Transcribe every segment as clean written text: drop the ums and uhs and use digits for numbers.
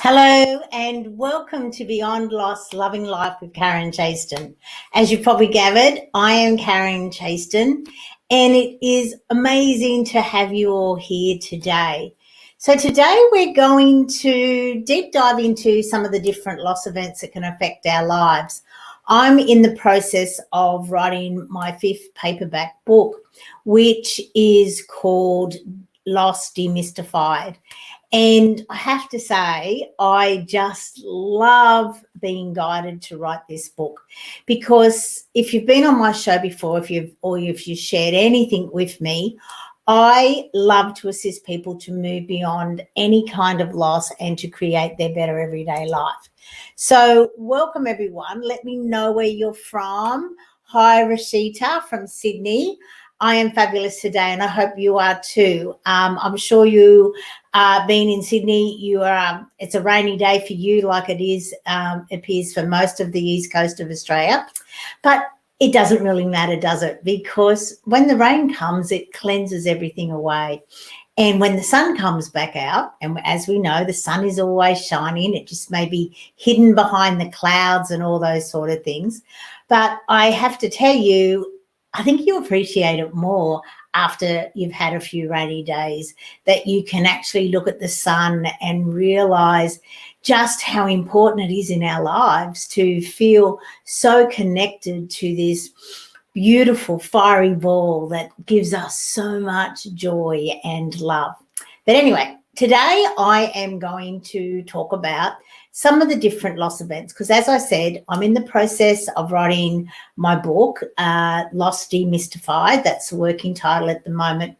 Hello and welcome to Beyond Loss, Loving Life with Karen Chaston. As you probably gathered, I am Karen Chaston and it is amazing to have you all here today. So today we're going to deep dive into some of the different loss events that can affect our lives. I'm in the process of writing my 5th paperback book, which is called Loss Demystified. And I have to say, I just love being guided to write this book, because if you've been on my show before, if you've shared anything with me, I love to assist people to move beyond any kind of loss and to create their better everyday life. So welcome everyone. Let me know where you're from. Hi, Rashita from Sydney. I am fabulous today and I hope you are too. I'm sure you being in Sydney, it's a rainy day for you, like it is appears for most of the east coast of Australia. But it doesn't really matter, does it? Because when the rain comes, it cleanses everything away. And when the sun comes back out, and as we know, the sun is always shining, it just may be hidden behind the clouds and all those sort of things. But I have to tell you, I think you appreciate it more after you've had a few rainy days, that you can actually look at the sun and realise just how important it is in our lives to feel so connected to this beautiful fiery ball that gives us so much joy and love. But anyway, today I am going to talk about some of the different loss events, because as I said, I'm in the process of writing my book, Loss Demystified. That's the working title at the moment.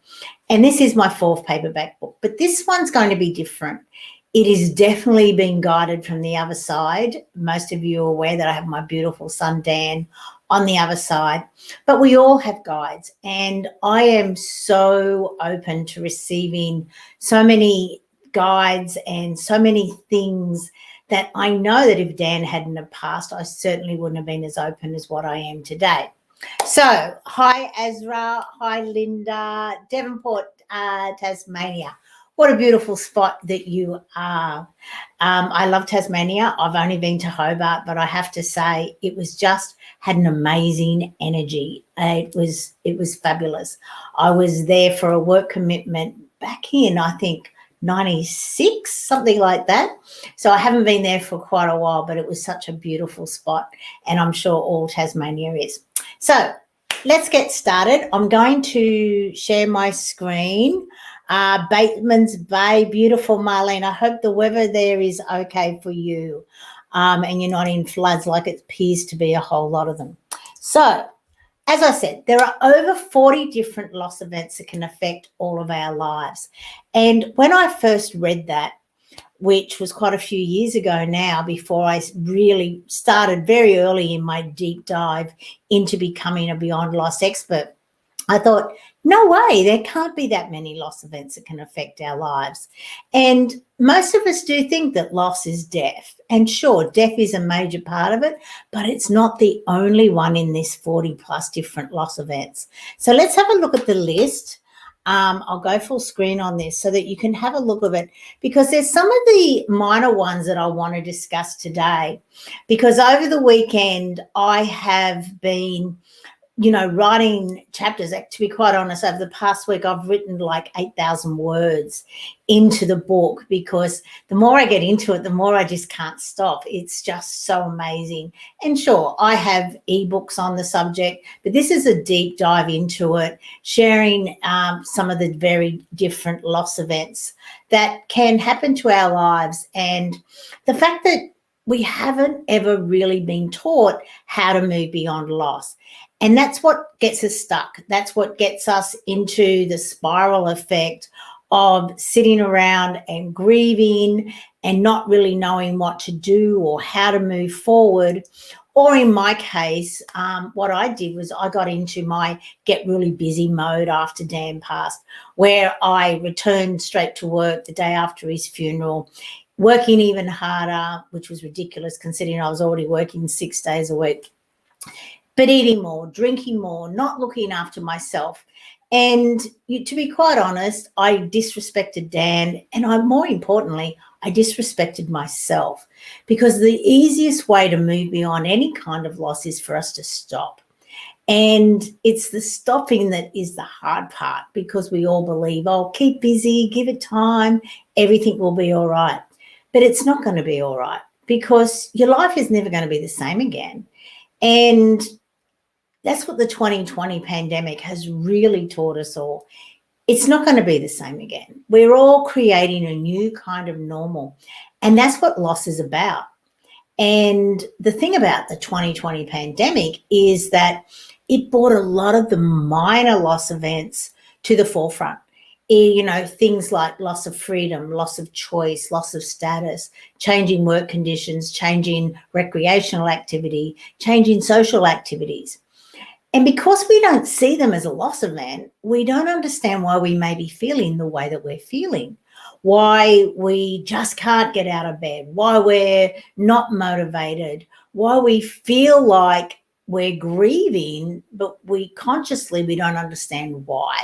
And this is my 4th paperback book, but this one's going to be different. It is definitely being guided from the other side. Most of you are aware that I have my beautiful son, Dan, on the other side, but we all have guides. And I am so open to receiving so many guides and so many things that I know that if Dan hadn't have passed, I certainly wouldn't have been as open as what I am today. So, hi, Azra. Hi, Linda. Devonport, Tasmania. What a beautiful spot that you are. I love Tasmania. I've only been to Hobart, but I have to say it was just had an amazing energy. It was fabulous. I was there for a work commitment back in, I think, 96, something like that. So I haven't been there for quite a while, but it was such a beautiful spot, and I'm sure all Tasmania is. So let's get started. I'm going to share my screen. Bateman's Bay, beautiful, Marlene. I hope the weather there is okay for you, and you're not in floods like it appears to be a whole lot of them. So, as I said, there are over 40 different loss events that can affect all of our lives. And when I first read that, which was quite a few years ago now, before I really started very early in my deep dive into becoming a Beyond Loss expert, I thought, no way, there can't be that many loss events that can affect our lives. And most of us do think that loss is death. And sure, death is a major part of it, but it's not the only one in this 40 plus different loss events. So let's have a look at the list. I'll go full screen on this so that you can have a look at it, because there's some of the minor ones that I want to discuss today, because over the weekend I have been writing chapters. To be quite honest, over the past week, I've written like 8,000 words into the book, because the more I get into it, the more I just can't stop. It's just so amazing. And sure, I have ebooks on the subject, but this is a deep dive into it, sharing some of the very different loss events that can happen to our lives. And the fact that we haven't ever really been taught how to move beyond loss. And that's what gets us stuck. That's what gets us into the spiral effect of sitting around and grieving and not really knowing what to do or how to move forward. Or in my case, what I did was I got into my get really busy mode after Dan passed, where I returned straight to work the day after his funeral, working even harder, which was ridiculous considering I was already working 6 days a week. But eating more, drinking more, not looking after myself. And to be quite honest, I disrespected Dan, and more importantly, I disrespected myself, because the easiest way to move beyond any kind of loss is for us to stop. And it's the stopping that is the hard part, because we all believe, oh, keep busy, give it time, everything will be all right. But it's not going to be all right, because your life is never going to be the same again. And that's what the 2020 pandemic has really taught us all. It's not going to be the same again. We're all creating a new kind of normal. And that's what loss is about. And the thing about the 2020 pandemic is that it brought a lot of the minor loss events to the forefront. Things like loss of freedom, loss of choice, loss of status, changing work conditions, changing recreational activity, changing social activities. And because we don't see them as a loss event, we don't understand why we may be feeling the way that we're feeling, why we just can't get out of bed, why we're not motivated, why we feel like we're grieving, but we don't understand why.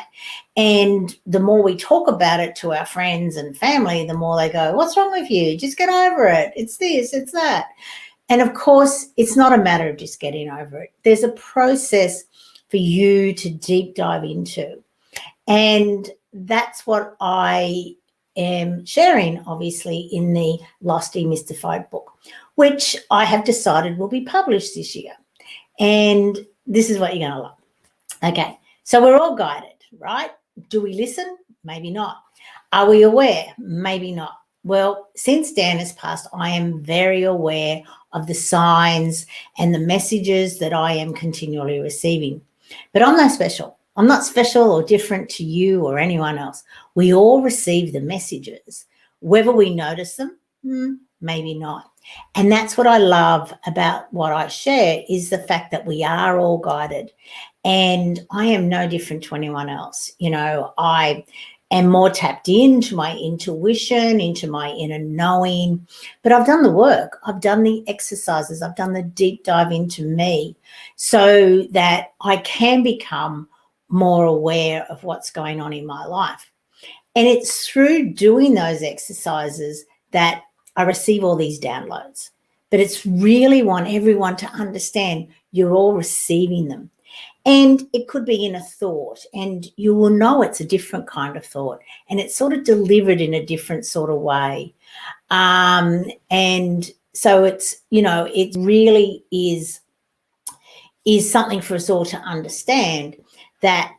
And the more we talk about it to our friends and family, the more they go, what's wrong with you? Just get over it. It's this, it's that. And of course, it's not a matter of just getting over it. There's a process for you to deep dive into. And that's what I am sharing, obviously, in the Lost Demystified book, which I have decided will be published this year. And this is what you're going to love. Okay, so we're all guided, right? Do we listen? Maybe not. Are we aware? Maybe not. Well, since Dan has passed, I am very aware of the signs and the messages that I am continually receiving. But I'm not special. I'm not special or different to you or anyone else. We all receive the messages. Whether we notice them, maybe not. And that's what I love about what I share, is the fact that we are all guided. And I am no different to anyone else. I am more tapped into my intuition, into my inner knowing. But I've done the work. I've done the exercises. I've done the deep dive into me so that I can become more aware of what's going on in my life. And it's through doing those exercises that I receive all these downloads. But it's really want everyone to understand you're all receiving them. And it could be in a thought, and you will know it's a different kind of thought, and it's sort of delivered in a different sort of way. And so it really is something for us all to understand, that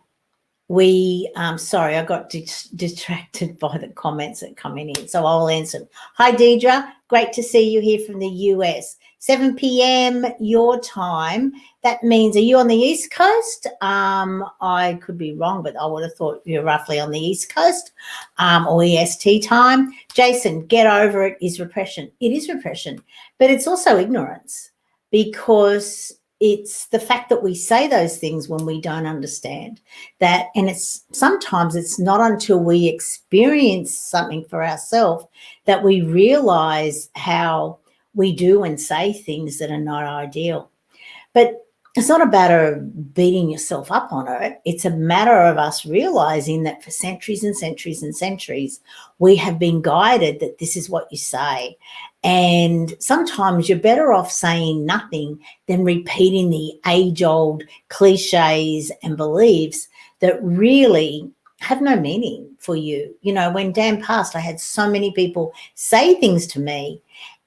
we, sorry, I got distracted by the comments that coming in, so I'll answer. Hi, Deidre. Great to see you here from the US. 7 p.m. your time. That means, are you on the East Coast? I could be wrong, but I would have thought you're roughly on the East Coast, or EST time. Jason, get over it is repression. It is repression, but it's also ignorance, because it's the fact that we say those things when we don't understand that. And sometimes it's not until we experience something for ourselves that we realize how we do and say things that are not ideal. But it's not a matter of beating yourself up on it. It's a matter of us realizing that for centuries and centuries and centuries, we have been guided that this is what you say. And sometimes you're better off saying nothing than repeating the age-old cliches and beliefs that really have no meaning for you. When Dan passed, I had so many people say things to me.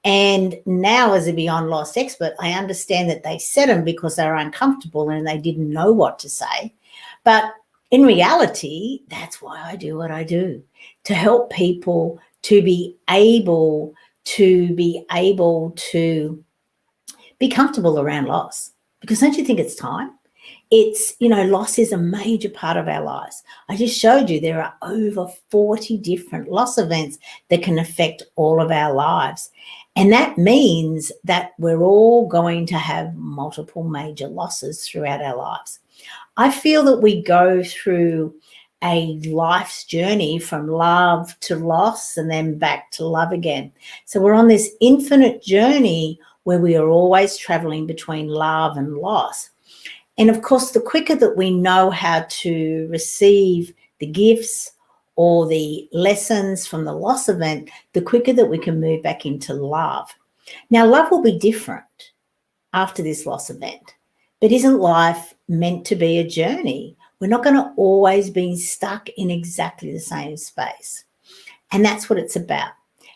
And now, as a Beyond Lost expert, I understand that they said them because they were uncomfortable and they didn't know what to say. But in reality, that's why I do what I do, to help people to be able to be comfortable around loss. Because don't you think it's time? Loss is a major part of our lives. I just showed you there are over 40 different loss events that can affect all of our lives. And that means that we're all going to have multiple major losses throughout our lives. I feel that we go through a life's journey from love to loss and then back to love again. So we're on this infinite journey where we are always traveling between love and loss. And of course, the quicker that we know how to receive the gifts or the lessons from the loss event, the quicker that we can move back into love. Now, love will be different after this loss event, but isn't life meant to be a journey? We're not going to always be stuck in exactly the same space. And that's what it's about.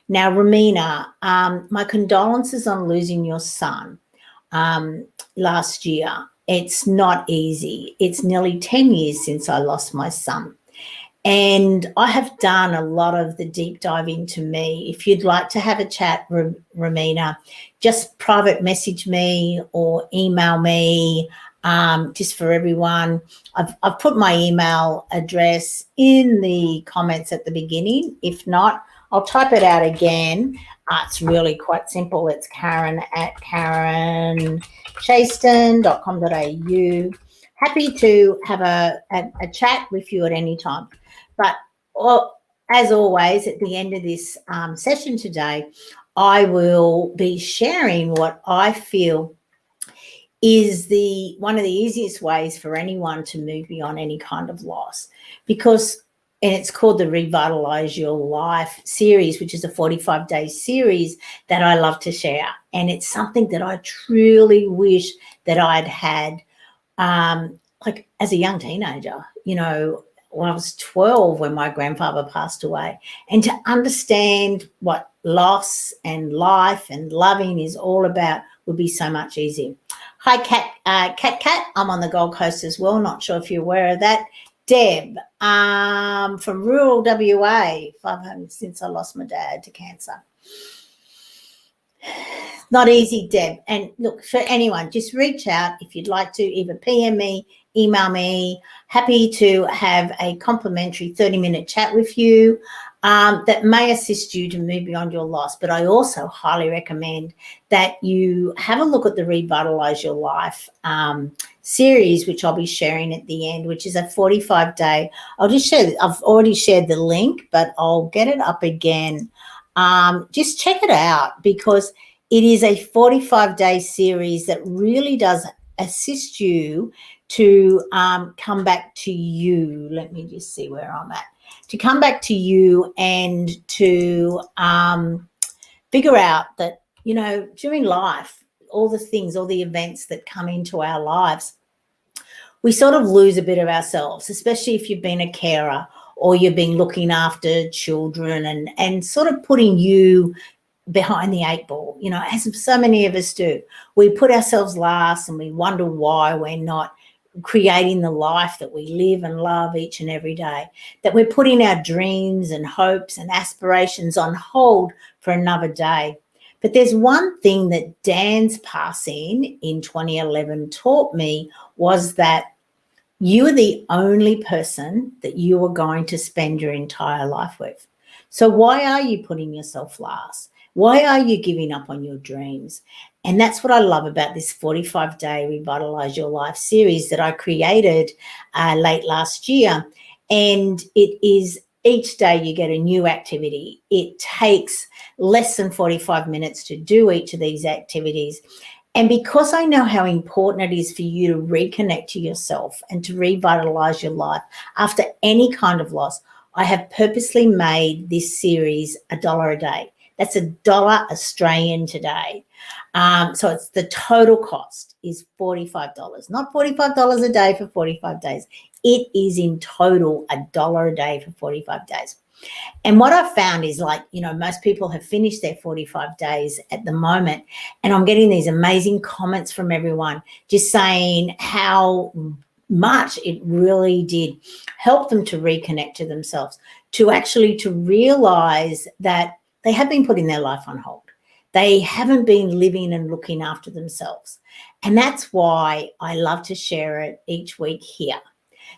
Now, Romina, my condolences on losing your son last year. It's not easy. It's nearly 10 years since I lost my son. And I have done a lot of the deep dive into me. If you'd like to have a chat, Romina, just private message me or email me. Just for everyone, I've put my email address in the comments at the beginning. If not, I'll type it out again. It's really quite simple. It's Karen@karenchaston.com.au. Happy to have a chat with you at any time. But as always, at the end of this session today, I will be sharing what I feel is one of the easiest ways for anyone to move beyond any kind of loss, and it's called the Revitalize Your Life series, which is a 45-day series that I love to share. And it's something that I truly wish that I'd had like as a young teenager, when I was 12 when my grandfather passed away, and to understand what loss and life and loving is all about would be so much easier. Hi, Kat. I'm on the Gold Coast as well. Not sure if you're aware of that. Deb from rural WA, 500 since I lost my dad to cancer. Not easy, Deb. And look, for anyone, just reach out if you'd like to, either PM me, email me. Happy to have a complimentary 30-minute chat with you that may assist you to move beyond your loss. But I also highly recommend that you have a look at the Revitalize Your Life series, which I'll be sharing at the end, which is a 45-day. I've already shared the link, but I'll get it up again. Just check it out, because it is a 45-day series that really does assist you to come back to you. Let me just see where I'm at. To come back to you and to figure out that, during life, all the events that come into our lives, we sort of lose a bit of ourselves, especially if you've been a carer or you've been looking after children and sort of putting you behind the eight ball, as so many of us do. We put ourselves last and we wonder why we're not creating the life that we live and love each and every day, that we're putting our dreams and hopes and aspirations on hold for another day. But there's one thing that Dan's passing in 2011 taught me, was that you are the only person that you are going to spend your entire life with. So why are you putting yourself last? Why are you giving up on your dreams? And that's what I love about this 45-day Revitalize Your Life series that I created late last year. And it is each day you get a new activity. It takes less than 45 minutes to do each of these activities. And because I know how important it is for you to reconnect to yourself and to revitalize your life after any kind of loss, I have purposely made this series $1 a day. That's $1 Australian today. So it's the total cost is $45, not $45 a day for 45 days. It is in total $1 a day for 45 days. And what I've found is, most people have finished their 45 days at the moment, and I'm getting these amazing comments from everyone just saying how much it really did help them to reconnect to themselves, to realize that they have been putting their life on hold. They haven't been living and looking after themselves. And that's why I love to share it each week here.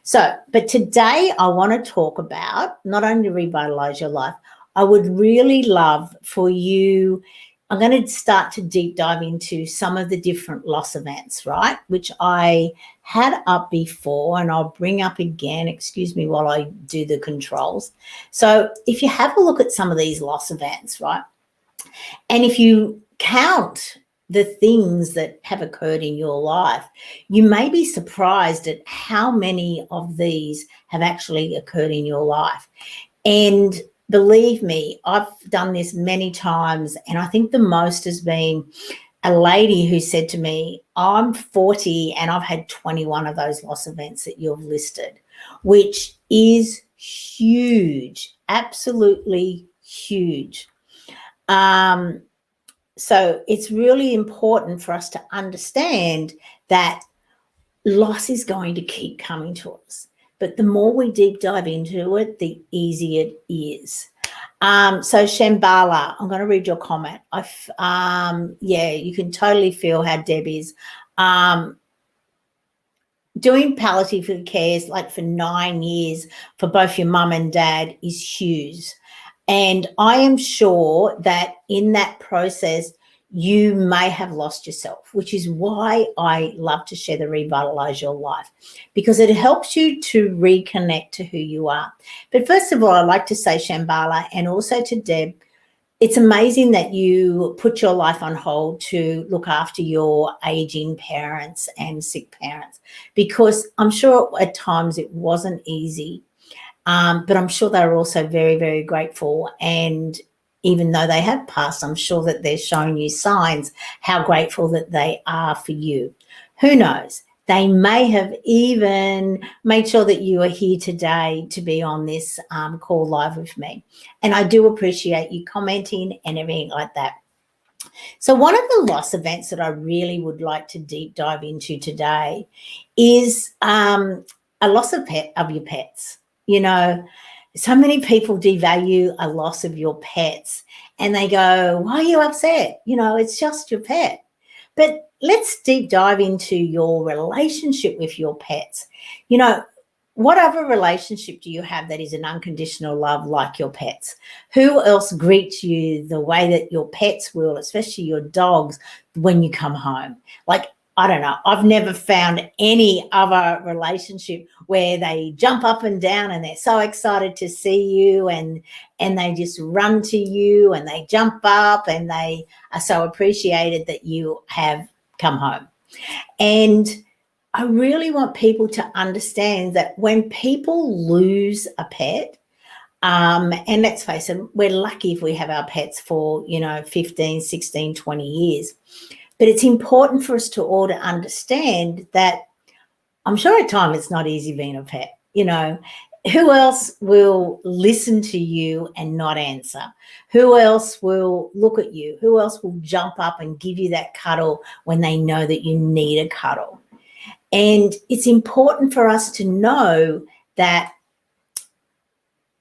So, but today I want to talk about not only revitalize your life, I would really love for you, I'm going to start to deep dive into some of the different loss events, right, which I had up before, and I'll bring up again, excuse me, while I do the controls. So if you have a look at some of these loss events, right, and if you count the things that have occurred in your life, you may be surprised at how many of these have actually occurred in your life. And believe me, I've done this many times, and I think the most has been a lady who said to me, I'm 40 and I've had 21 of those loss events that you've listed, which is huge, absolutely huge. So it's really important for us to understand that loss is going to keep coming to us. But the more we deep dive into it, the easier it is. So Shambhala, I'm going to read your comment. Yeah, you can totally feel how Deb is. Doing palliative care is like for 9 years for both your mum and dad is huge. And I am sure that in that process, you may have lost yourself, which is why I love to share the Revitalize Your Life, because it helps you to reconnect to who you are. But first of all, I'd like to say, Shambhala, and also to Deb, it's amazing that you put your life on hold to look after your aging parents and sick parents, because I'm sure at times it wasn't easy. But I'm sure they're also very, very grateful. And even though they have passed, I'm sure that they're showing you signs how grateful that they are for you. Who knows? They may have even made sure that you are here today to be on this call live with me. And I do appreciate you commenting and everything like that. So one of the loss events that I really would like to deep dive into today is a loss of your pets. You know, so many people devalue a loss of your pets and they go, why are you upset? You know, it's just your pet. But let's deep dive into your relationship with your pets. You know, what other relationship do you have that is an unconditional love like your pets? Who else greets you the way that your pets will, especially your dogs, when you come home? Like, I don't know. I've never found any other relationship where they jump up and down and they're so excited to see you, and they just run to you and they jump up and they are so appreciated that you have come home. And I really want people to understand that when people lose a pet, and let's face it, we're lucky if we have our pets for, 15, 16, 20 years. But it's important for us to all to understand that I'm sure at times it's not easy being a pet. Who else will listen to you and not answer? Who else will look at you? Who else will jump up and give you that cuddle when they know that you need a cuddle? And it's important for us to know that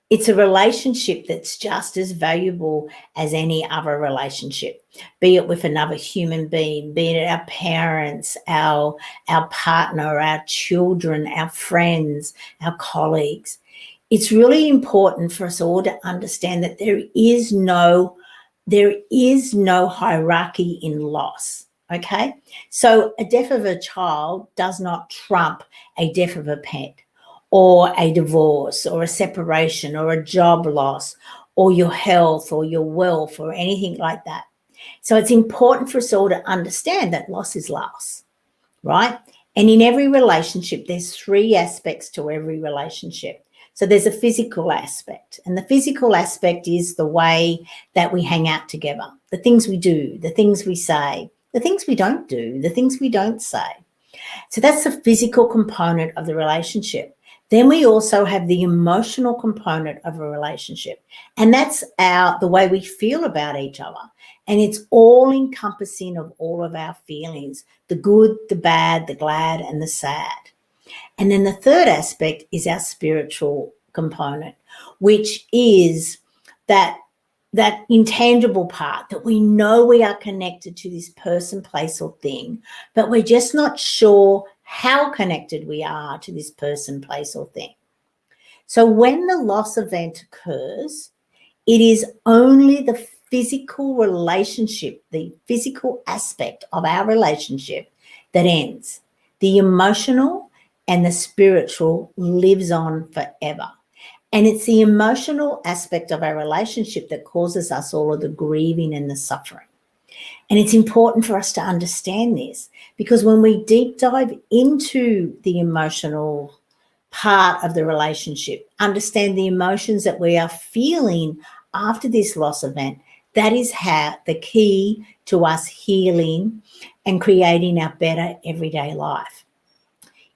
it's a relationship that's just as valuable as any other relationship, be it with another human being, be it our parents, our partner, our children, our friends, our colleagues. It's really important for us all to understand that there is no hierarchy in loss. Okay, so a death of a child does not trump a death of a pet, or a divorce, or a separation, or a job loss, or your health, or your wealth, or anything like that. So it's important for us all to understand that loss is loss, right? And in every relationship, there's 3 aspects to every relationship. So there's a physical aspect, and the physical aspect is the way that we hang out together, the things we do, the things we say, the things we don't do, the things we don't say. So that's the physical component of the relationship. Then we also have the emotional component of a relationship, and that's the way we feel about each other. And it's all encompassing of all of our feelings, the good, the bad, the glad, and the sad. And then the third aspect is our spiritual component, which is that intangible part that we know we are connected to this person, place, or thing, but we're just not sure how connected we are to this person, place, or thing. So when the loss event occurs, it is only the physical relationship, the physical aspect of our relationship that ends. The emotional and the spiritual lives on forever. And it's the emotional aspect of our relationship that causes us all of the grieving and the suffering. And it's important for us to understand this, because when we deep dive into the emotional part of the relationship. Understand the emotions that we are feeling after this loss event. That is how the key to us healing and creating our better everyday life.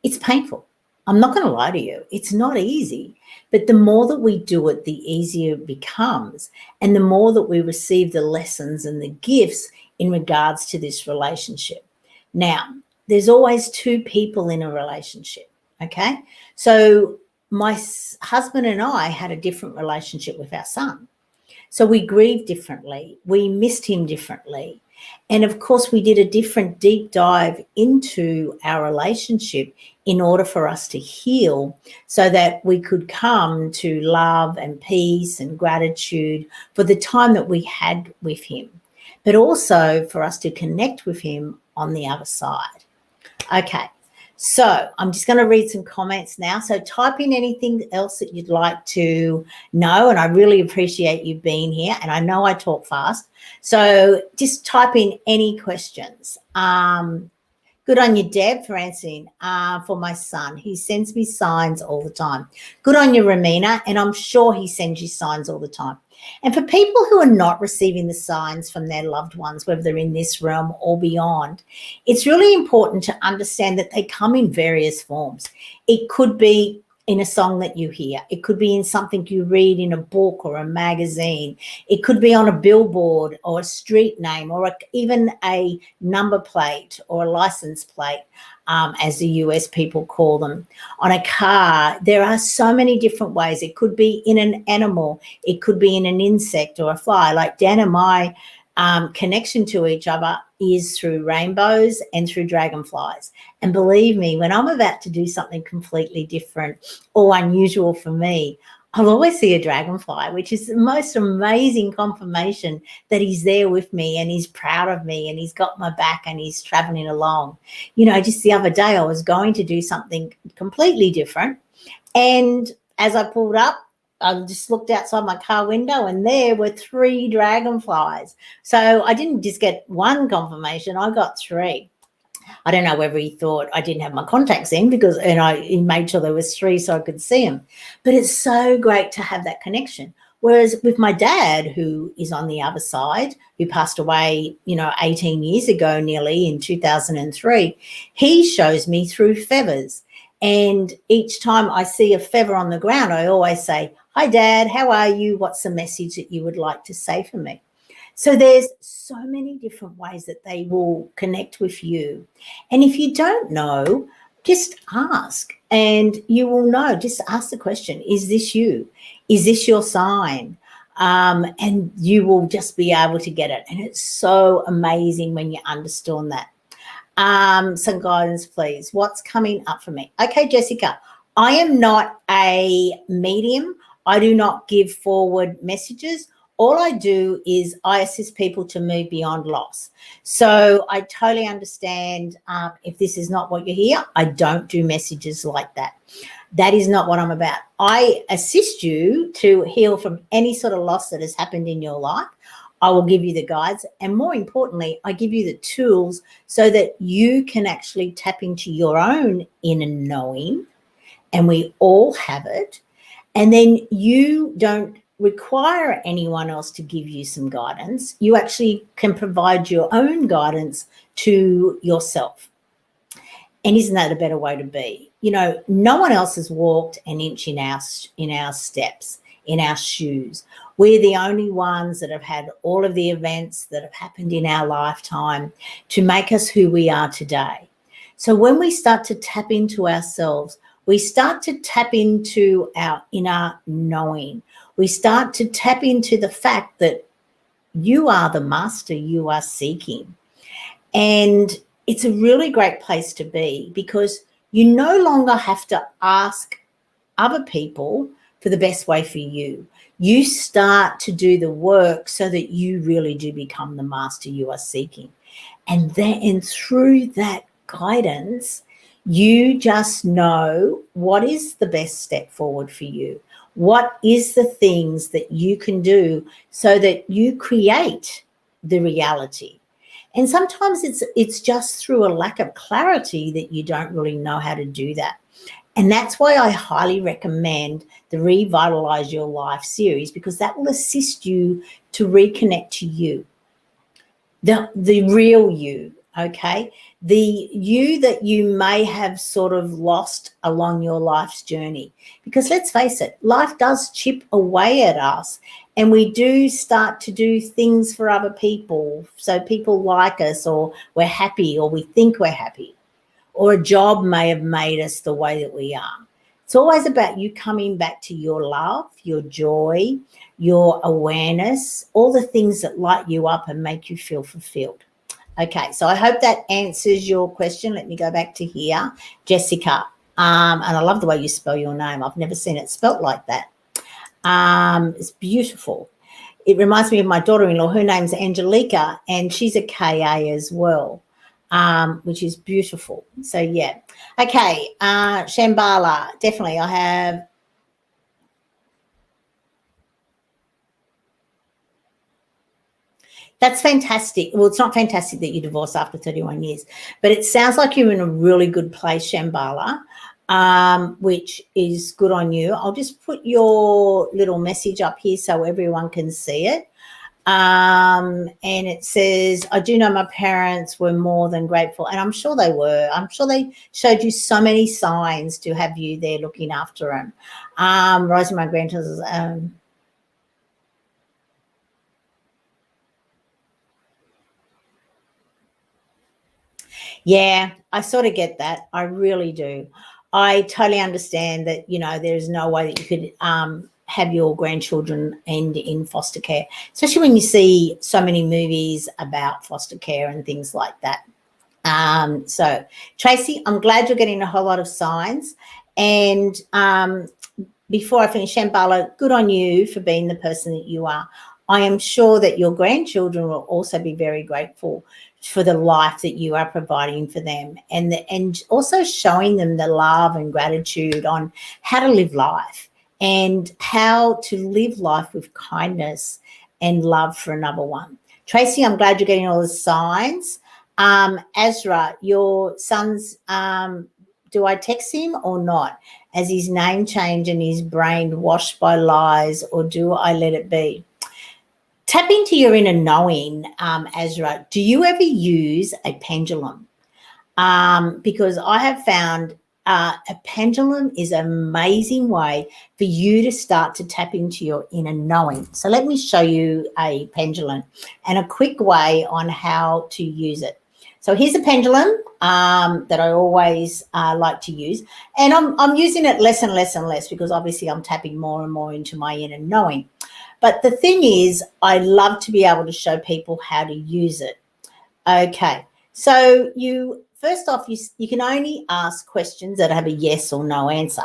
It's painful. I'm not going to lie to you. It's not easy. But the more that we do it, the easier it becomes. And the more that we receive the lessons and the gifts in regards to this relationship. Now, there's always two people in a relationship. Okay. So my husband and I had a different relationship with our son. So we grieved differently. We missed him differently. And of course, we did a different deep dive into our relationship in order for us to heal so that we could come to love and peace and gratitude for the time that we had with him, but also for us to connect with him on the other side. Okay. So I'm just going to read some comments now. So type in anything else that you'd like to know. And I really appreciate you being here. And I know I talk fast. So just type in any questions. Good on you, Deb, for answering for my son. He sends me signs all the time. Good on you, Ramina. And I'm sure he sends you signs all the time. And for people who are not receiving the signs from their loved ones, whether they're in this realm or beyond, it's really important to understand that they come in various forms. It could be in a song that you hear. It could be in something you read in a book or a magazine. It could be on a billboard or a street name or even a number plate or a license plate, as the US people call them, on a car. There are so many different ways. It could be in an animal. It could be in an insect or a fly. Like Dan and my connection to each other is through rainbows and through dragonflies. And believe me, when I'm about to do something completely different or unusual for me, I'll always see a dragonfly, which is the most amazing confirmation that he's there with me and he's proud of me and he's got my back and he's traveling along. You know, just the other day I was going to do something completely different. And as I pulled up, I just looked outside my car window and there were 3 dragonflies. So I didn't just get one confirmation, I got 3. I don't know whether he thought I didn't have my contacts in he made sure there was 3 so I could see him. But it's so great to have that connection. Whereas with my dad, who is on the other side, who passed away, 18 years ago nearly in 2003, he shows me through feathers. And each time I see a feather on the ground, I always say, "Hi, Dad, how are you? What's the message that you would like to say for me?" So there's so many different ways that they will connect with you. And if you don't know, just ask and you will know. Just ask the question, is this you? Is this your sign? And you will just be able to get it. And it's so amazing when you understand that. Some guidance, please. What's coming up for me? Okay, Jessica, I am not a medium. I do not give forward messages. All I do is I assist people to move beyond loss. So I totally understand if this is not what you hear. I don't do messages like that. That is not what I'm about. I assist you to heal from any sort of loss that has happened in your life. I will give you the guides. And more importantly, I give you the tools so that you can actually tap into your own inner knowing. And we all have it. And then you don't require anyone else to give you some guidance. You actually can provide your own guidance to yourself. And isn't that a better way to be? No one else has walked an inch in our steps, in our shoes. We're the only ones that have had all of the events that have happened in our lifetime to make us who we are today. So when we start to tap into ourselves, we start to tap into our inner knowing. We start to tap into the fact that you are the master you are seeking. And it's a really great place to be because you no longer have to ask other people for the best way for you. You start to do the work so that you really do become the master you are seeking. And through that guidance, you just know what is the best step forward for you. What is the things that you can do so that you create the reality? And sometimes it's just through a lack of clarity that you don't really know how to do that. And that's why I highly recommend the Revitalize Your Life series, because that will assist you to reconnect to you, the real you, okay? The you that you may have sort of lost along your life's journey. Because let's face it, life does chip away at us, and we do start to do things for other people. So people like us, or we're happy, or we think we're happy, or a job may have made us the way that we are. It's always about you coming back to your love, your joy, your awareness, all the things that light you up and make you feel fulfilled. Okay, so I hope that answers your question. Let me go back to here. Jessica, and I love the way you spell your name. I've never seen it spelt like that. It's beautiful. It reminds me of my daughter-in-law. Her name's Angelica, and she's a KA as well, which is beautiful. So, yeah. Okay, Shambhala, definitely I have. That's fantastic. Well, it's not fantastic that you divorced after 31 years, but it sounds like you're in a really good place, Shambhala, which is good on you. I'll just put your little message up here so everyone can see it. And it says, I do know my parents were more than grateful, and I'm sure they were. I'm sure they showed you so many signs to have you there looking after them. Rosie, my granddaughter, yeah, I sort of get that. I really do. I totally understand that, there's no way that you could have your grandchildren end in foster care, especially when you see so many movies about foster care and things like that. So, Tracy, I'm glad you're getting a whole lot of signs. And before I finish, Shambhala, good on you for being the person that you are. I am sure that your grandchildren will also be very grateful for the life that you are providing for them, and also showing them the love and gratitude on how to live life, and how to live life with kindness and love for another one. Tracy, I'm glad you're getting all the signs. Azra, your son's, do I text him or not? As his name changed and his brain washed by lies, or do I let it be? Tap into your inner knowing, Azra. Do you ever use a pendulum? Because I have found a pendulum is an amazing way for you to start to tap into your inner knowing. So let me show you a pendulum and a quick way on how to use it. So here's a pendulum that I always like to use, and I'm using it less and less and less, because obviously I'm tapping more and more into my inner knowing. But the thing is, I love to be able to show people how to use it. Okay, so first off, you can only ask questions that have a yes or no answer.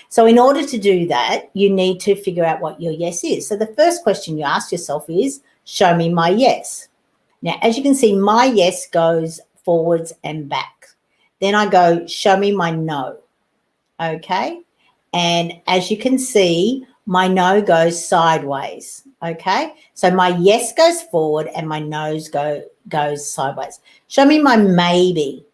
So in order to do that, you need to figure out what your yes is. So the first question you ask yourself is, show me my yes. Now, as you can see, my yes goes forwards and back. Then I go, show me my no. Okay, and as you can see, my no goes sideways. Okay, so my yes goes forward and my no's goes sideways. Show me my maybe.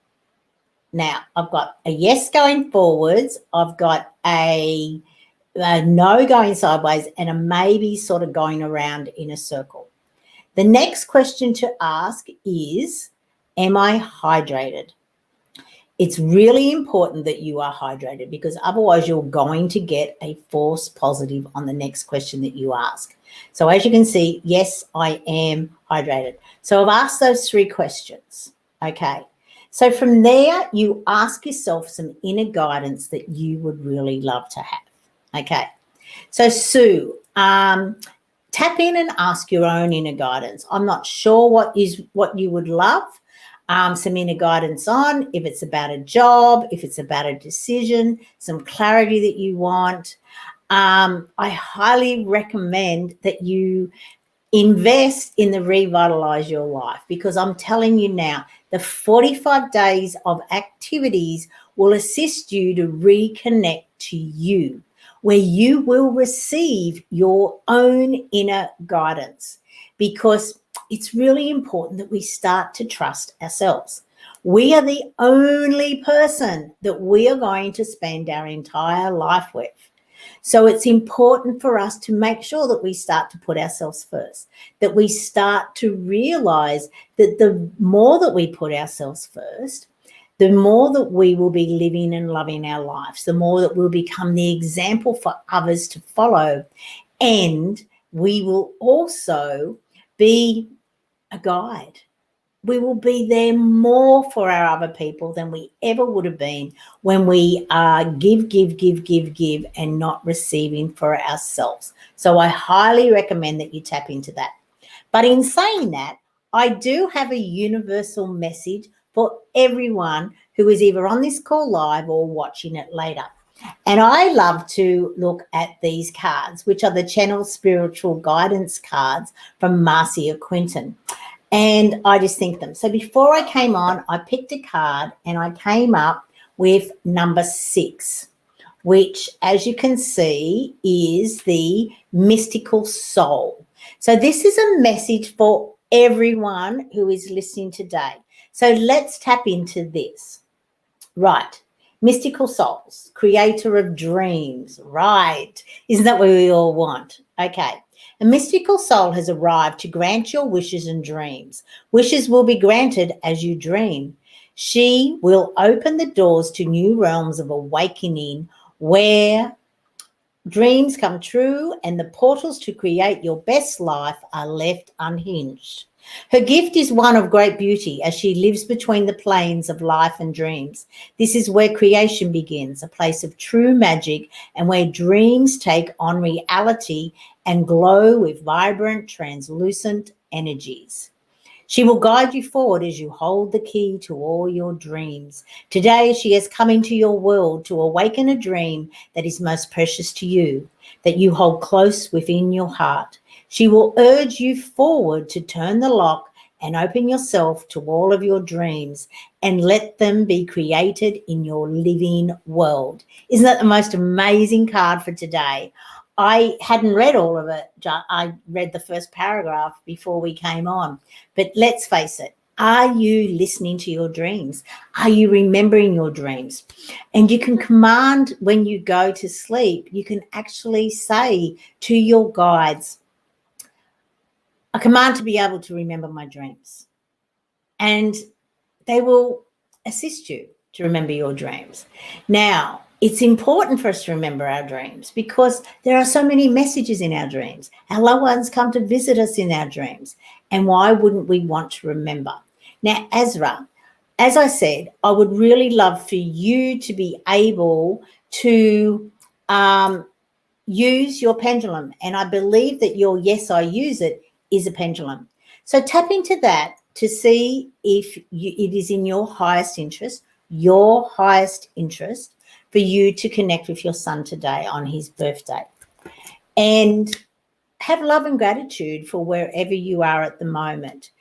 Now I've got a yes going forwards, I've got a no going sideways, and a maybe sort of going around in a circle. The next question to ask is, am I hydrated? It's really important that you are hydrated, because otherwise you're going to get a false positive on the next question that you ask. So as you can see, yes, I am hydrated. So I've asked those 3 questions. Okay. So from there, you ask yourself some inner guidance that you would really love to have. Okay. So Sue, tap in and ask your own inner guidance. I'm not sure what you would love. Some inner guidance on, if it's about a job, if it's about a decision, some clarity that you want. I highly recommend that you invest in the Revitalize Your Life, because I'm telling you now, the 45 days of activities will assist you to reconnect to you, where you will receive your own inner guidance, because it's really important that we start to trust ourselves. We are the only person that we are going to spend our entire life with. So it's important for us to make sure that we start to put ourselves first, that we start to realize that the more that we put ourselves first, the more that we will be living and loving our lives, the more that we'll become the example for others to follow. And we will also be a guide. We will be there more for our other people than we ever would have been when we give, and not receiving for ourselves. So I highly recommend that you tap into that. But in saying that, I do have a universal message for everyone who is either on this call live or watching it later. And I love to look at these cards, which are the Channel Spiritual Guidance cards from Marcia Quinton. And I just think them. So before I came on, I picked a card and I came up with number 6, which, as you can see, is the mystical soul. So this is a message for everyone who is listening today. So let's tap into this. Right. Mystical souls, creator of dreams. Right. Isn't that what we all want? Okay. A mystical soul has arrived to grant your wishes and dreams. Wishes will be granted as you dream. She will open the doors to new realms of awakening where dreams come true and the portals to create your best life are left unhinged. Her gift is one of great beauty as she lives between the planes of life and dreams. This is where creation begins, a place of true magic and where dreams take on reality and glow with vibrant, translucent energies. She will guide you forward as you hold the key to all your dreams. Today, she has come into your world to awaken a dream that is most precious to you, that you hold close within your heart. She will urge you forward to turn the lock and open yourself to all of your dreams and let them be created in your living world. Isn't that the most amazing card for today? I hadn't read all of it. I read the first paragraph before we came on. But let's face it, are you listening to your dreams? Are you remembering your dreams? And you can command when you go to sleep, you can actually say to your guides, a command to be able to remember my dreams. And they will assist you to remember your dreams. Now, it's important for us to remember our dreams because there are so many messages in our dreams. Our loved ones come to visit us in our dreams. And why wouldn't we want to remember? Now, Azra, as I said, I would really love for you to be able to use your pendulum. And I believe that your yes, I use it is a pendulum. So tap into that to see if it is in your highest interest for you to connect with your son today on his birthday. And have love and gratitude for wherever you are at the moment,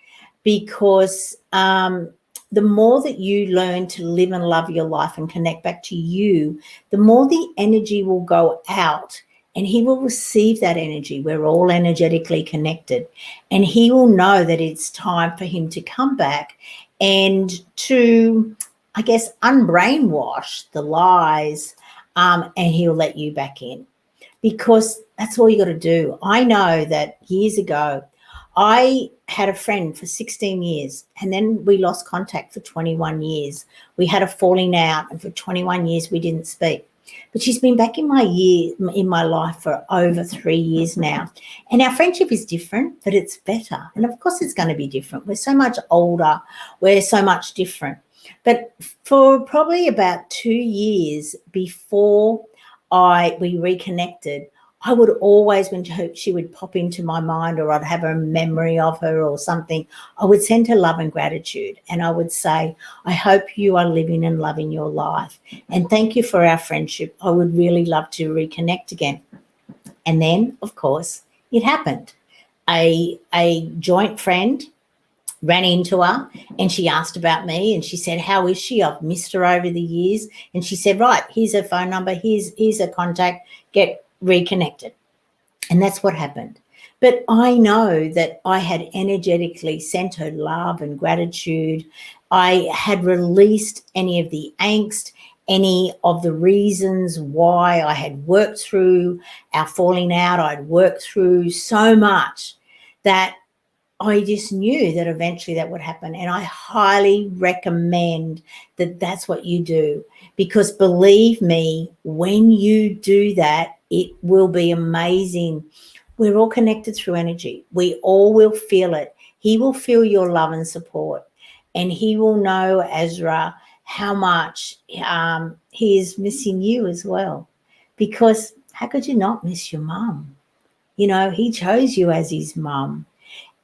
because the more that you learn to live and love your life and connect back to you, the more the energy will go out and he will receive that energy. We're all energetically connected. And he will know that it's time for him to come back and to, I guess, unbrainwash the lies, and he'll let you back in. Because that's all you got to do. I know that years ago, I had a friend for 16 years and then we lost contact for 21 years. We had a falling out and for 21 years we didn't speak. But she's been back in my life for over 3 years now. And our friendship is different, but it's better. And of course it's going to be different. We're so much older. We're so much different. But for probably about 2 years before we reconnected, I would always, when she would pop into my mind or I'd have a memory of her or something, I would send her love and gratitude. And I would say, I hope you are living and loving your life. And thank you for our friendship. I would really love to reconnect again. And then, of course, it happened. A joint friend ran into her and she asked about me and she said, how is she? I've missed her over the years. And she said, right, here's her phone number. Here's her contact. Get reconnected. And that's what happened. But I know that I had energetically sent her love and gratitude I had released any of the angst, any of the reasons why I had worked through our falling out. I'd worked through so much that I just knew that eventually that would happen. And I highly recommend that that's what you do, because believe me, when you do that, it will be amazing. We're all connected through energy. We all will feel it. He will feel your love and support, and he will know, Ezra, how much he is missing you as well. Because how could you not miss your mum? You know, he chose you as his mum.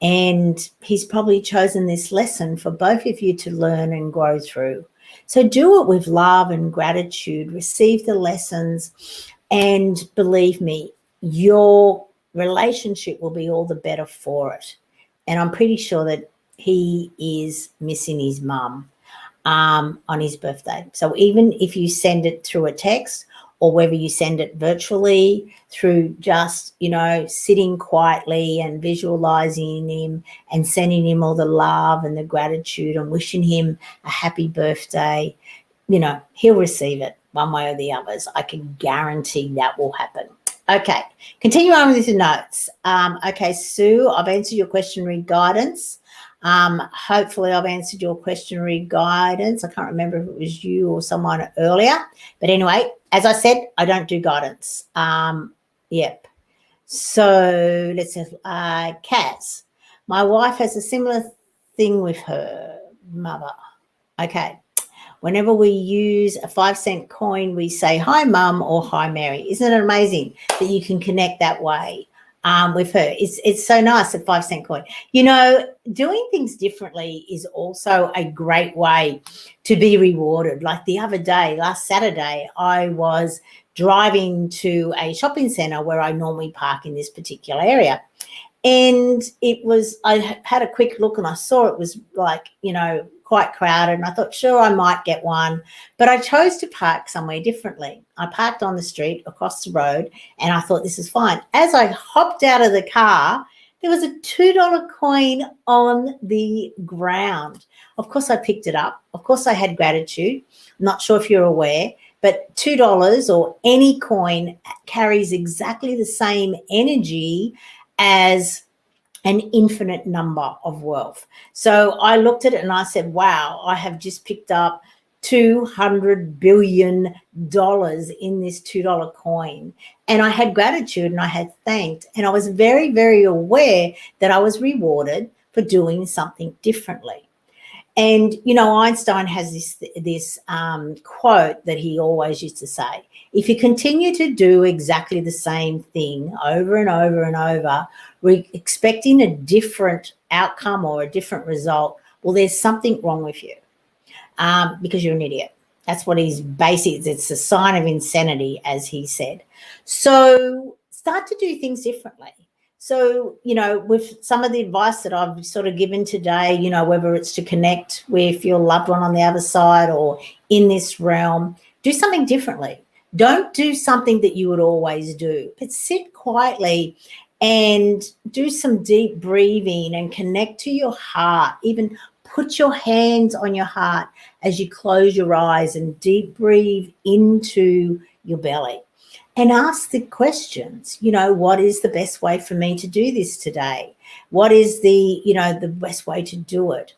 And he's probably chosen this lesson for both of you to learn and grow through. So do it with love and gratitude. Receive the lessons, and believe me, your relationship will be all the better for it. And I'm pretty sure that he is missing his mum on his birthday. So even if you send it through a text, or whether you send it virtually through just, sitting quietly and visualizing him and sending him all the love and the gratitude and wishing him a happy birthday, he'll receive it one way or the others. I can guarantee that will happen. Okay, continue on with the notes. Okay, Sue, I've answered your question re guidance. Hopefully I've answered your question re guidance. I can't remember if it was you or someone earlier, but anyway, as I said, I don't do guidance. Yep. So let's say, Kaz, my wife has a similar thing with her mother. Okay. Whenever we use a 5-cent coin, we say, hi, Mum, or hi, Mary. Isn't it amazing that you can connect that way with her? It's so nice, a 5-cent coin. Doing things differently is also a great way to be rewarded. Like the other day, last Saturday, I was driving to a shopping centre where I normally park in this particular area. And I had a quick look and I saw it was like, quite crowded. And I thought, sure, I might get one. But I chose to park somewhere differently. I parked on the street across the road and I thought this is fine. As I hopped out of the car, there was a $2 coin on the ground. Of course, I picked it up. Of course, I had gratitude. I'm not sure if you're aware, but $2 or any coin carries exactly the same energy as an infinite number of wealth. So I looked at it and I said, wow, I have just picked up $200 billion in this $2 coin. And I had gratitude and I had thanked. And I was very, very aware that I was rewarded for doing something differently. And, Einstein has this quote that he always used to say, if you continue to do exactly the same thing over and over and over, expecting a different outcome or a different result, well, there's something wrong with you because you're an idiot. That's what he's basically, it's a sign of insanity, as he said. So start to do things differently. So, with some of the advice that I've sort of given today, whether it's to connect with your loved one on the other side or in this realm, do something differently. Don't do something that you would always do, but sit quietly and do some deep breathing and connect to your heart. Even put your hands on your heart as you close your eyes and deep breathe into your belly. And ask the questions, what is the best way for me to do this today? What is the best way to do it?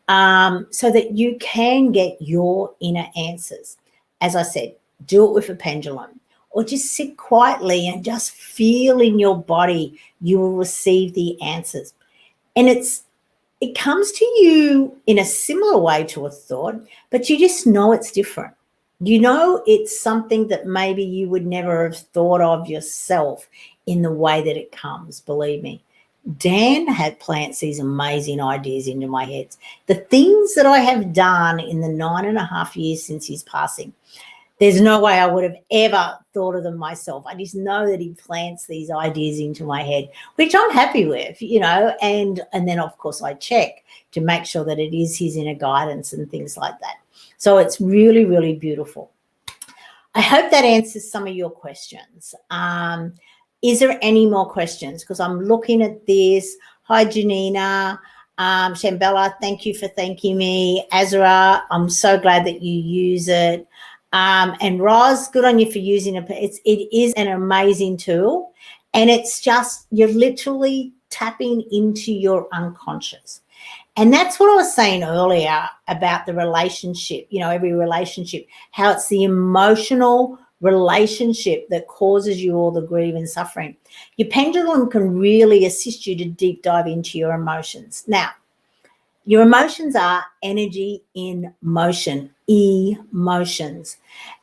So that you can get your inner answers. As I said, do it with a pendulum or just sit quietly and just feel in your body. You will receive the answers. And it comes to you in a similar way to a thought, but you just know it's different. It's something that maybe you would never have thought of yourself in the way that it comes, believe me. Dan had plants these amazing ideas into my head. The things that I have done in the 9.5 years since his passing, there's no way I would have ever thought of them myself. I just know that he plants these ideas into my head, which I'm happy with, and then, of course, I check to make sure that it is his inner guidance and things like that. So it's really, really beautiful. I hope that answers some of your questions. Is there any more questions? Because I'm looking at this. Hi, Janina. Shambella, thank you for thanking me. Azra, I'm so glad that you use it. And Roz, good on you for using it. It is an amazing tool, and it's just you're literally tapping into your unconscious. And that's what I was saying earlier about the relationship, every relationship, how it's the emotional relationship that causes you all the grief and suffering. Your pendulum can really assist you to deep dive into your emotions. Now, your emotions are energy in motion, emotions.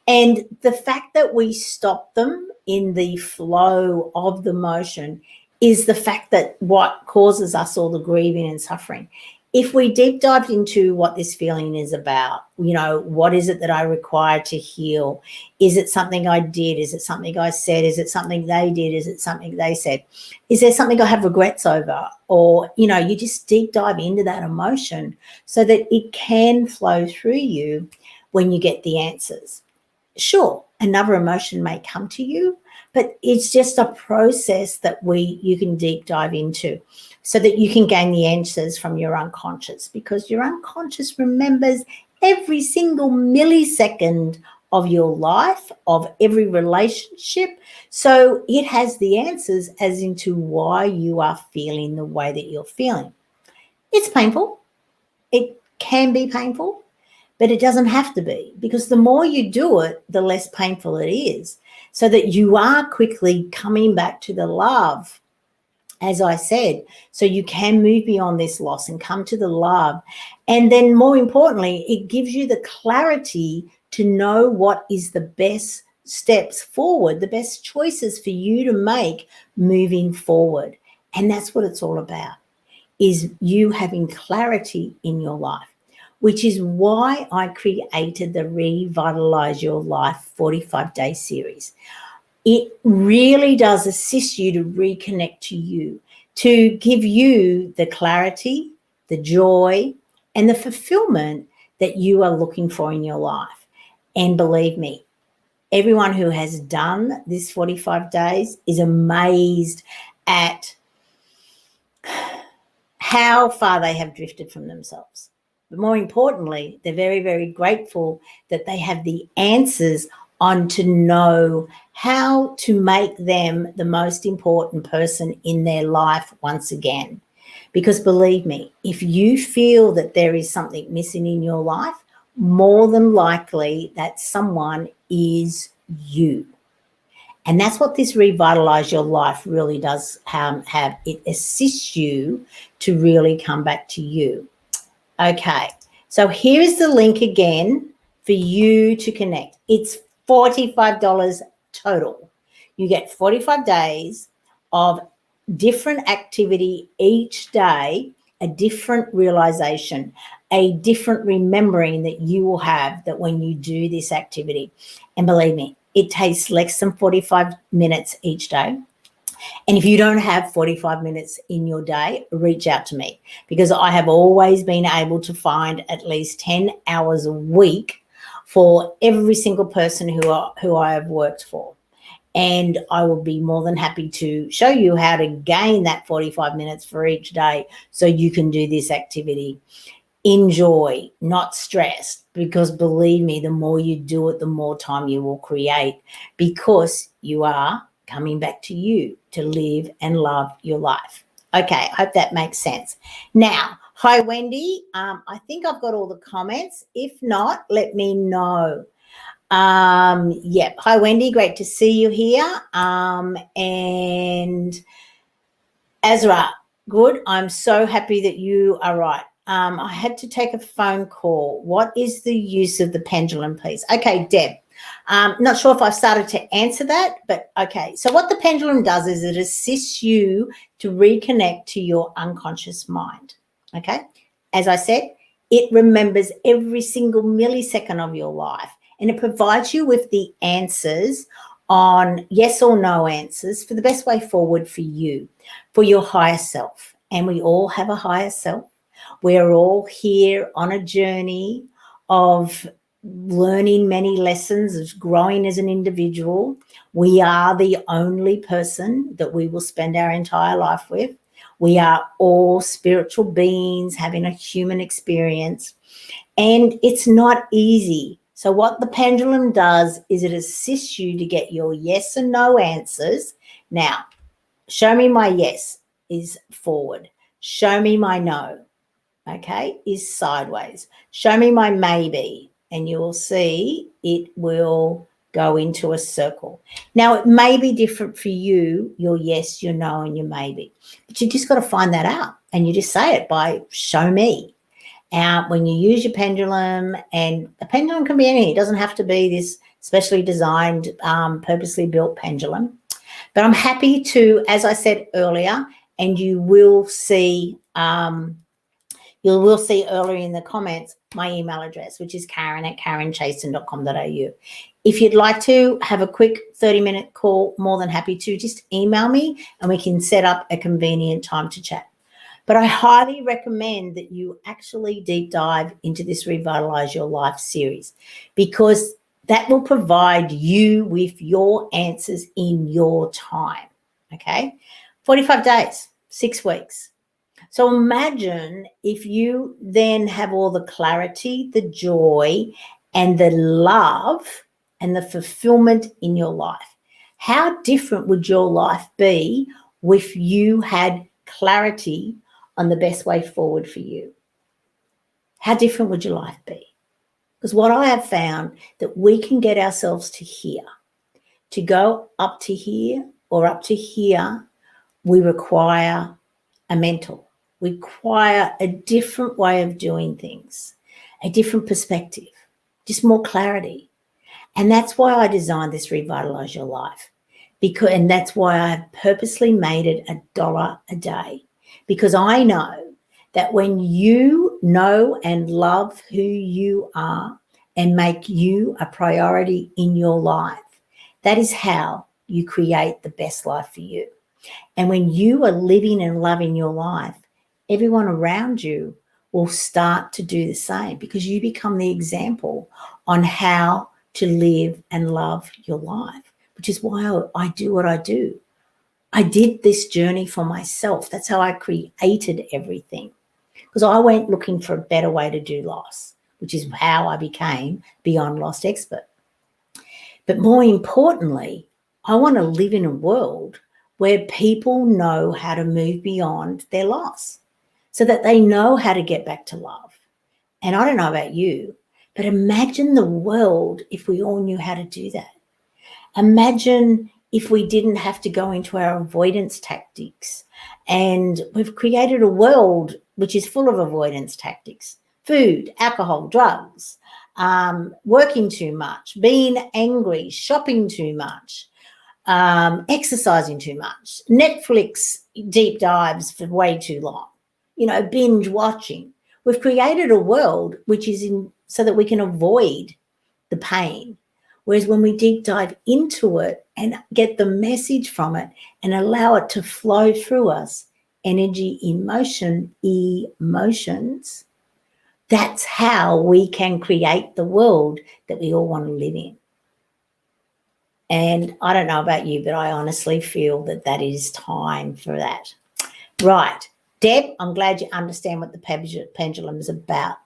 And the fact that we stop them in the flow of the motion is the fact that what causes us all the grieving and suffering. If we deep dive into what this feeling is about, what is it that I require to heal? Is it something I did? Is it something I said? Is it something they did? Is it something they said? Is there something I have regrets over? Or, you just deep dive into that emotion so that it can flow through you when you get the answers. Sure, another emotion may come to you, but it's just a process that you can deep dive into so that you can gain the answers from your unconscious, because your unconscious remembers every single millisecond of your life, of every relationship. So it has the answers as into why you are feeling the way that you're feeling. It's painful. It can be painful. But it doesn't have to be, because the more you do it, the less painful it is, so that you are quickly coming back to the love, as I said, so you can move beyond this loss and come to the love. And then more importantly, it gives you the clarity to know what is the best steps forward, the best choices for you to make moving forward. And that's what it's all about, is you having clarity in your life, which is why I created the Revitalize Your Life 45-day series. It really does assist you to reconnect to you, to give you the clarity, the joy, and the fulfillment that you are looking for in your life. And believe me, everyone who has done this 45 days is amazed at how far they have drifted from themselves. But more importantly, they're very, very grateful that they have the answers on to know how to make them the most important person in their life once again. Because believe me, if you feel that there is something missing in your life, more than likely that someone is you. And that's what this Revitalize Your Life really does have. It assists you to really come back to you. Okay, so here is the link again for you to connect. It's $45 total. You get 45 days of different activity each day, a different realization, a different remembering that you will have that when you do this activity. And believe me, it takes less than 45 minutes each day. And if you don't have 45 minutes in your day, reach out to me, because I have always been able to find at least 10 hours a week for every single person who I have worked for. And I will be more than happy to show you how to gain that 45 minutes for each day so you can do this activity. Enjoy, not stressed, because believe me, the more you do it, the more time you will create, because you are coming back to you to live and love your life. Okay, I hope that makes sense. Now, hi, Wendy. I think I've got all the comments. If not, let me know. Yep. Hi, Wendy. Great to see you here. And Azra, good. I'm so happy that you are right. I had to take a phone call. What is the use of the pendulum, please? Okay, Deb. Not sure if I've started to answer that, but okay. So what the pendulum does is it assists you to reconnect to your unconscious mind. Okay. As I said, it remembers every single millisecond of your life, and it provides you with the answers on yes or no answers for the best way forward for you, for your higher self. And we all have a higher self. We're all here on a journey of learning many lessons, of growing as an individual. We are the only person that we will spend our entire life with. We are all spiritual beings having a human experience, and it's not easy. So what the pendulum does is it assists you to get your yes and no answers. Now, show me my yes is forward. Show me my no, okay, is sideways. Show me my maybe, and you will see it will go into a circle. Now, it may be different for you, your yes, your no, and your maybe, but you just got to find that out, and you just say it by show me. When you use your pendulum, and a pendulum can be anything. It doesn't have to be this specially designed, purposely built pendulum. But I'm happy to, as I said earlier, and you will see earlier in the comments my email address, which is karen@karenchaston.com.au. If you'd like to have a quick 30-minute call, more than happy to. Just email me and we can set up a convenient time to chat. But I highly recommend that you actually deep dive into this Revitalize Your Life series, because that will provide you with your answers in your time, okay? 45 days, 6 weeks. So imagine if you then have all the clarity, the joy, and the love and the fulfillment in your life. How different would your life be if you had clarity on the best way forward for you? How different would your life be? Because what I have found, that we can get ourselves to here. To go up to here or up to here, we require a mental. We require a different way of doing things, a different perspective, just more clarity. And that's why I designed this Revitalize Your Life. And that's why I've purposely made it $1 a day. Because I know that when you know and love who you are and make you a priority in your life, that is how you create the best life for you. And when you are living and loving your life, everyone around you will start to do the same, because you become the example on how to live and love your life, which is why I do what I do. I did this journey for myself. That's how I created everything, because I went looking for a better way to do loss, which is how I became Beyond Lost Expert. But more importantly, I want to live in a world where people know how to move beyond their loss, so that they know how to get back to love. And I don't know about you, but imagine the world if we all knew how to do that. Imagine if we didn't have to go into our avoidance tactics. And we've created a world which is full of avoidance tactics: food, alcohol, drugs, working too much, being angry, shopping too much, exercising too much, Netflix deep dives for way too long, binge watching. We've created a world which is so that we can avoid the pain. Whereas when we deep dive into it and get the message from it and allow it to flow through us, energy in motion, emotions, that's how we can create the world that we all want to live in. And I don't know about you, but I honestly feel that that is time for that. Right. Deb, I'm glad you understand what the pendulum is about.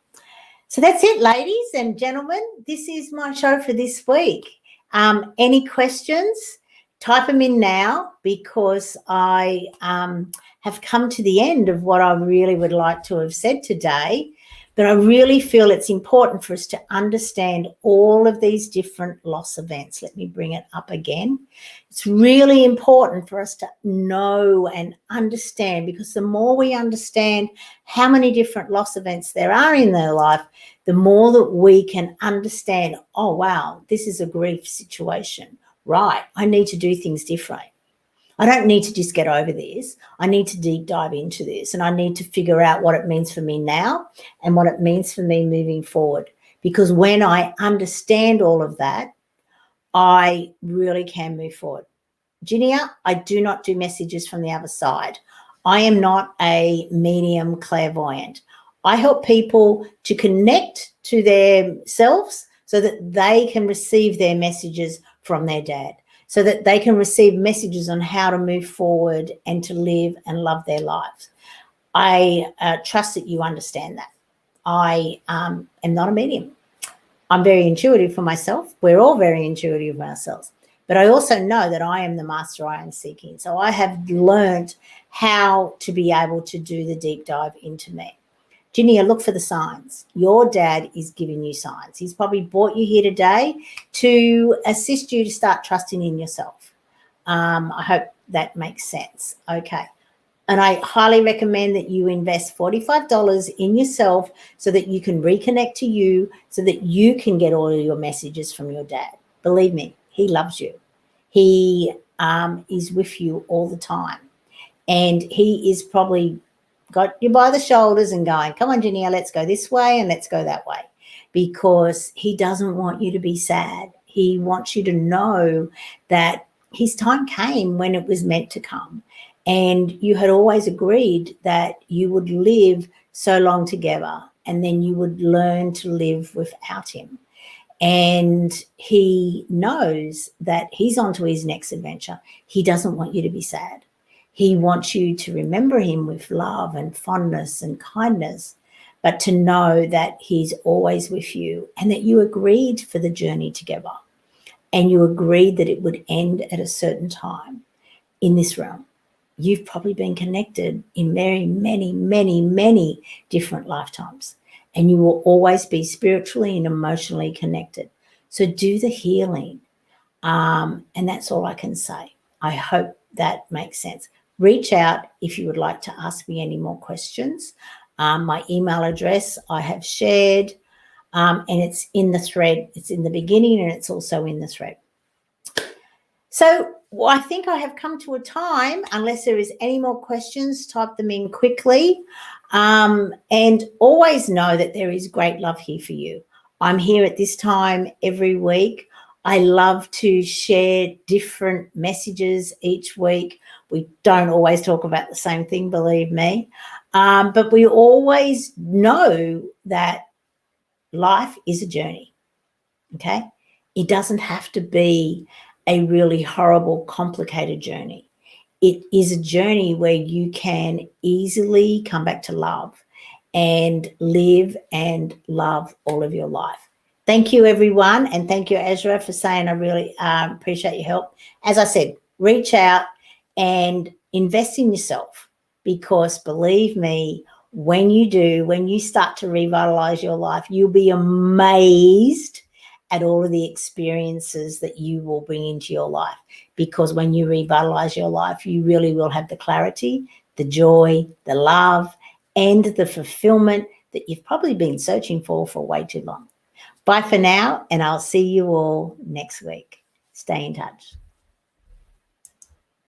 So that's it, ladies and gentlemen. This is my show for this week. Any questions? Type them in now, because I have come to the end of what I really would like to have said today. But I really feel it's important for us to understand all of these different loss events. Let me bring it up again. It's really important for us to know and understand, because the more we understand how many different loss events there are in their life, the more that we can understand, oh, wow, this is a grief situation. Right, I need to do things different. I don't need to just get over this. I need to deep dive into this, and I need to figure out what it means for me now and what it means for me moving forward. Because when I understand all of that, I really can move forward. Ginia, I do not do messages from the other side. I am not a medium clairvoyant. I help people to connect to themselves so that they can receive their messages from their dad. so that they can receive messages on how to move forward and to live and love their lives. I trust that you understand that. I am not a medium. I'm very intuitive for myself. We're all very intuitive of ourselves. But I also know that I am the master I am seeking. So I have learned how to be able to do the deep dive into me. Ginia, look for the signs. Your dad is giving you signs. He's probably brought you here today to assist you to start trusting in yourself. I hope that makes sense. Okay. And I highly recommend that you invest $45 in yourself so that you can reconnect to you, so that you can get all of your messages from your dad. Believe me, he loves you. He is with you all the time. And he is probably got you by the shoulders and going, come on, Ginia, let's go this way and let's go that way. Because he doesn't want you to be sad. He wants you to know that his time came when it was meant to come. And you had always agreed that you would live so long together and then you would learn to live without him. And he knows that he's on to his next adventure. He doesn't want you to be sad. He wants you to remember him with love and fondness and kindness, but to know that he's always with you and that you agreed for the journey together and you agreed that it would end at a certain time in this realm. You've probably been connected in very many, many, many different lifetimes, and you will always be spiritually and emotionally connected. So do the healing. And that's all I can say. I hope that makes sense. Reach out if you would like to ask me any more questions. My email address I have shared, and it's in the thread. It's in the beginning and it's also in the thread. So I think I have come to a time, unless there is any more questions, type them in quickly. And always know that there is great love here for you. I'm here at this time every week. I love to share different messages each week. We don't always talk about the same thing, believe me. But we always know that life is a journey, okay? It doesn't have to be a really horrible, complicated journey. It is a journey where you can easily come back to love and live and love all of your life. Thank you, everyone. And thank you, Ezra, for saying I really appreciate your help. As I said, reach out and invest in yourself, because believe me, when you do, when you start to revitalize your life, you'll be amazed at all of the experiences that you will bring into your life. Because when you revitalize your life, you really will have the clarity, the joy, the love, and the fulfillment that you've probably been searching for way too long. Bye for now, and I'll see you all next week. Stay in touch.